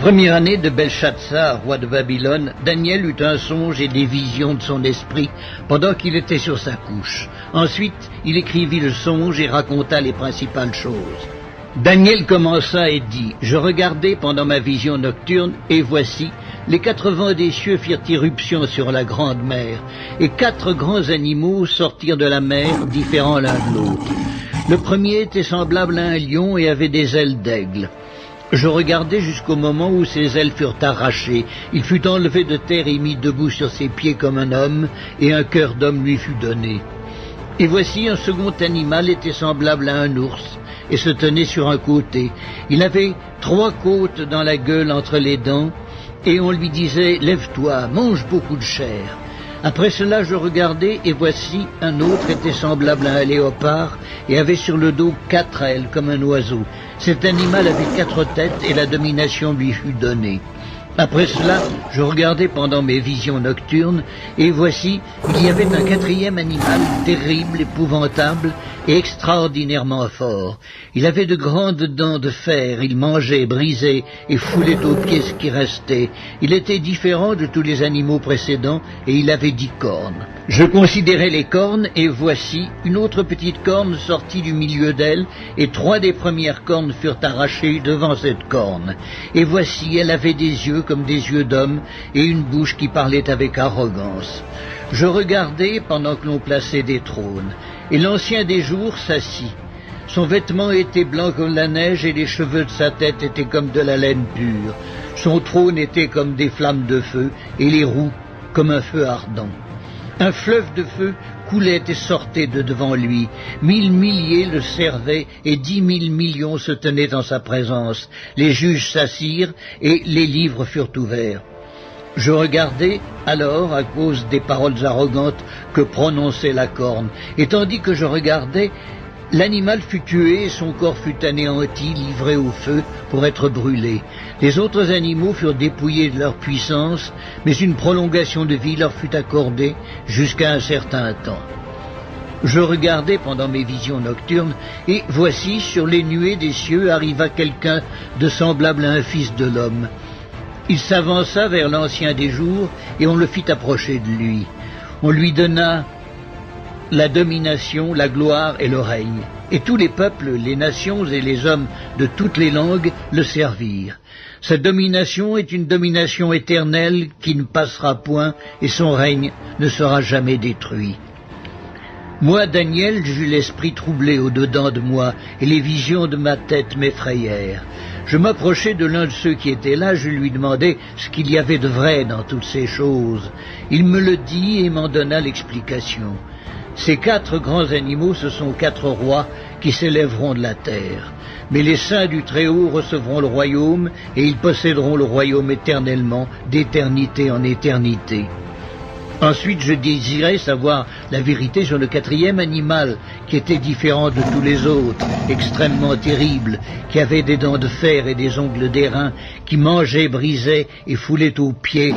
première année de Belshazzar, roi de Babylone, Daniel eut un songe et des visions de son esprit pendant qu'il était sur sa couche. Ensuite, il écrivit le songe et raconta les principales choses. Daniel commença et dit, « Je regardai pendant ma vision nocturne, et voici, les 4 vents des cieux firent irruption sur la grande mer, et 4 grands animaux sortirent de la mer, différents l'un de l'autre. Le premier était semblable à un lion et avait des ailes d'aigle. Je regardai jusqu'au moment où ses ailes furent arrachées. Il fut enlevé de terre et mis debout sur ses pieds comme un homme, et un cœur d'homme lui fut donné. Et voici un second animal était semblable à un ours, et se tenait sur un côté. Il avait 3 côtes dans la gueule entre les dents, et on lui disait « Lève-toi, mange beaucoup de chair ». Après cela, je regardai, et voici, un autre était semblable à un léopard, et avait sur le dos 4 ailes, comme un oiseau. Cet animal avait 4 têtes, et la domination lui fut donnée. Après cela, je regardai pendant mes visions nocturnes, et voici, il y avait un 4e animal, terrible, épouvantable, et extraordinairement fort. Il avait de grandes dents de fer, il mangeait, brisait, et foulait aux pieds ce qui restait. Il était différent de tous les animaux précédents, et il avait 10 cornes. Je considérai les cornes, et voici, une autre petite corne sortit du milieu d'elle, et 3 des premières cornes furent arrachées devant cette corne. Et voici, elle avait des yeux comme des yeux d'homme, et une bouche qui parlait avec arrogance. Je regardai pendant que l'on plaçait des trônes, et l'ancien des jours s'assit. Son vêtement était blanc comme la neige, et les cheveux de sa tête étaient comme de la laine pure. Son trône était comme des flammes de feu, et les roues comme un feu ardent. Un fleuve de feu coulait et sortait de devant lui. 1000 milliers le servaient, et 10 000 millions se tenaient en sa présence. Les juges s'assirent, et les livres furent ouverts. Je regardai alors à cause des paroles arrogantes que prononçait la corne, et tandis que je regardais, l'animal fut tué et son corps fut anéanti, livré au feu pour être brûlé. Les autres animaux furent dépouillés de leur puissance, mais une prolongation de vie leur fut accordée jusqu'à un certain temps. Je regardai pendant mes visions nocturnes, et voici, sur les nuées des cieux arriva quelqu'un de semblable à un fils de l'homme. Il s'avança vers l'ancien des jours, et on le fit approcher de lui. On lui donna la domination, la gloire et le règne. Et tous les peuples, les nations et les hommes de toutes les langues le servirent. Sa domination est une domination éternelle qui ne passera point, et son règne ne sera jamais détruit. Moi, Daniel, j'eus l'esprit troublé au-dedans de moi, et les visions de ma tête m'effrayèrent. Je m'approchai de l'un de ceux qui étaient là, je lui demandai ce qu'il y avait de vrai dans toutes ces choses. Il me le dit et m'en donna l'explication. Ces 4 grands animaux, ce sont 4 rois qui s'élèveront de la terre. Mais les saints du Très-Haut recevront le royaume, et ils posséderont le royaume éternellement, d'éternité en éternité. Ensuite, je désirais savoir la vérité sur le 4e animal, qui était différent de tous les autres, extrêmement terrible, qui avait des dents de fer et des ongles d'airain, qui mangeait, brisait et foulait aux pieds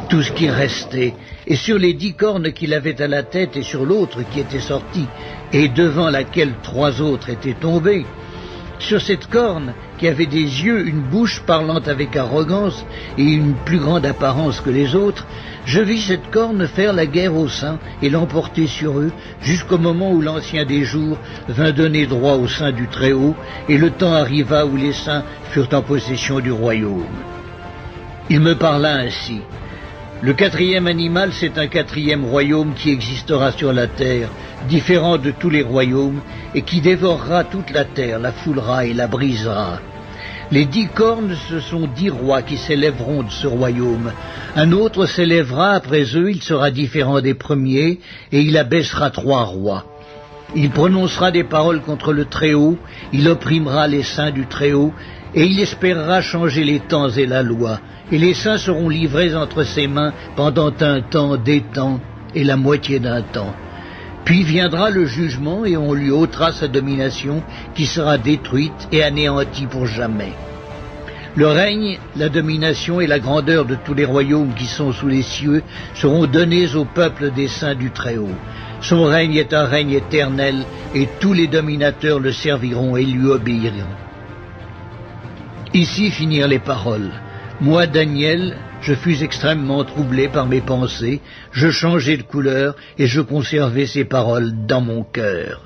tout ce qui restait. Et sur les 10 cornes qu'il avait à la tête et sur l'autre qui était sortie, et devant laquelle 3 autres étaient tombés, sur cette corne qui avait des yeux, une bouche parlant avec arrogance et une plus grande apparence que les autres, je vis cette corne faire la guerre aux saints et l'emporter sur eux jusqu'au moment où l'ancien des jours vint donner droit aux saints du Très-Haut, et le temps arriva où les saints furent en possession du royaume. Il me parla ainsi. Le 4e animal, c'est un 4e royaume qui existera sur la terre, différent de tous les royaumes, et qui dévorera toute la terre, la foulera et la brisera. Les 10 cornes, ce sont 10 rois qui s'élèveront de ce royaume. Un autre s'élèvera après eux, il sera différent des premiers, et il abaissera 3 rois. Il prononcera des paroles contre le Très-Haut, il opprimera les saints du Très-Haut, et il espérera changer les temps et la loi. Et les saints seront livrés entre ses mains pendant un temps, des temps, et la moitié d'un temps. Puis viendra le jugement, et on lui ôtera sa domination, qui sera détruite et anéantie pour jamais. Le règne, la domination et la grandeur de tous les royaumes qui sont sous les cieux seront donnés au peuple des saints du Très-Haut. Son règne est un règne éternel, et tous les dominateurs le serviront et lui obéiront. Ici finirent les paroles. Moi, Daniel, je fus extrêmement troublé par mes pensées, je changeai de couleur et je conservai ces paroles dans mon cœur.